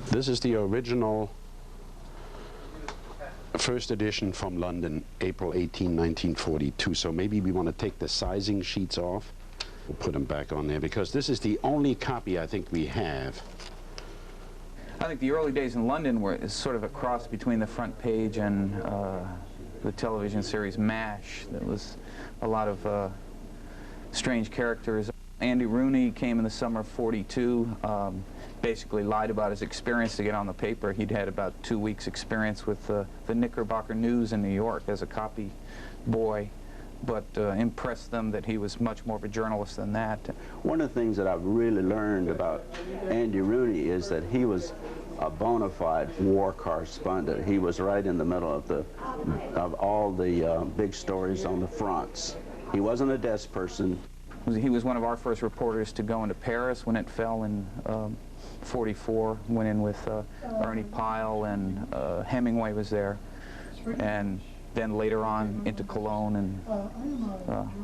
This is the original first edition from London, April 18, 1942. So maybe we want to take the sizing sheets off. We'll put them back on there because this is the only copy I think we have. I think the early days in London were sort of a cross between the front page and the television series MASH. There was a lot of strange characters. Andy Rooney came in the summer of '42, basically lied about his experience to get on the paper. He'd had about 2 weeks experience with the Knickerbocker News in New York as a copy boy, but impressed them that he was much more of a journalist than that. One of the things that I've really learned about Andy Rooney is that he was a bona fide war correspondent. He was right in the middle of all the big stories on the fronts. He wasn't a desk person. He was one of our first reporters to go into Paris when it fell in '44. Went in with Ernie Pyle, and Hemingway was there, and then later on into Cologne, and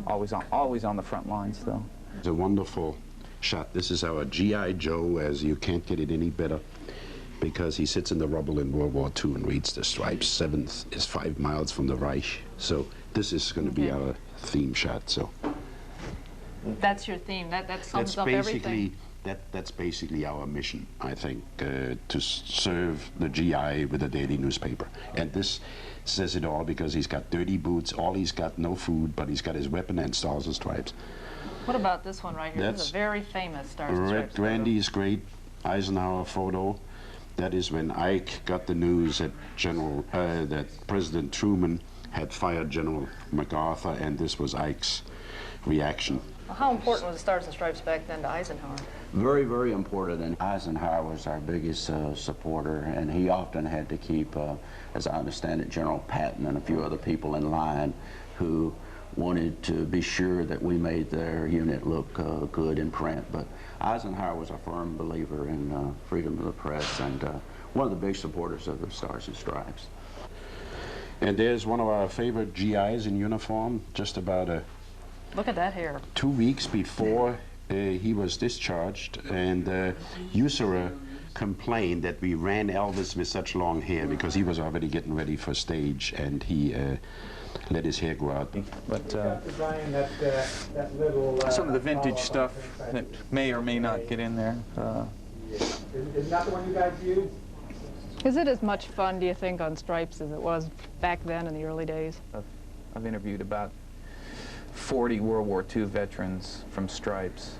always on the front lines though. It's a wonderful shot. This is our G.I. Joe, as you can't get it any better, because he sits in the rubble in World War II and reads the stripes. 7th is 5 miles from the Reich. So this is going to be our theme shot. So that's your theme. That sums up everything. That's basically our mission, I think, to serve the GI with a daily newspaper. And this says it all because he's got dirty boots, all he's got, no food, but he's got his weapon and Stars and Stripes. What about this one right here? This is a very famous Stars and Stripes photo. Randy's great Eisenhower photo. That is when Ike got the news that that President Truman had fired General MacArthur, and this was Ike's reaction. Well, how important was the Stars and Stripes back then to Eisenhower? Very, very important. And Eisenhower was our biggest supporter, and he often had to keep, as I understand it, General Patton and a few other people in line who wanted to be sure that we made their unit look good in print. But Eisenhower was a firm believer in freedom of the press, and one of the big supporters of the Stars and Stripes. And there's one of our favorite GIs in uniform, just about Look at that hair. 2 weeks before he was discharged, and Usera complained that we ran Elvis with such long hair because he was already getting ready for stage, and he let his hair grow out. But some of the vintage stuff that may or may not get in there. Is that the one you guys use? Is it as much fun, do you think, on Stripes as it was back then in the early days? I've interviewed about 40 World War II veterans from Stripes.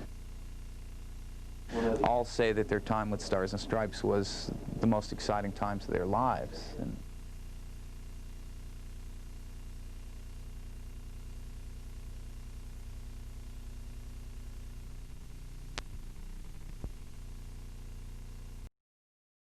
All say that their time with Stars and Stripes was the most exciting times of their lives. And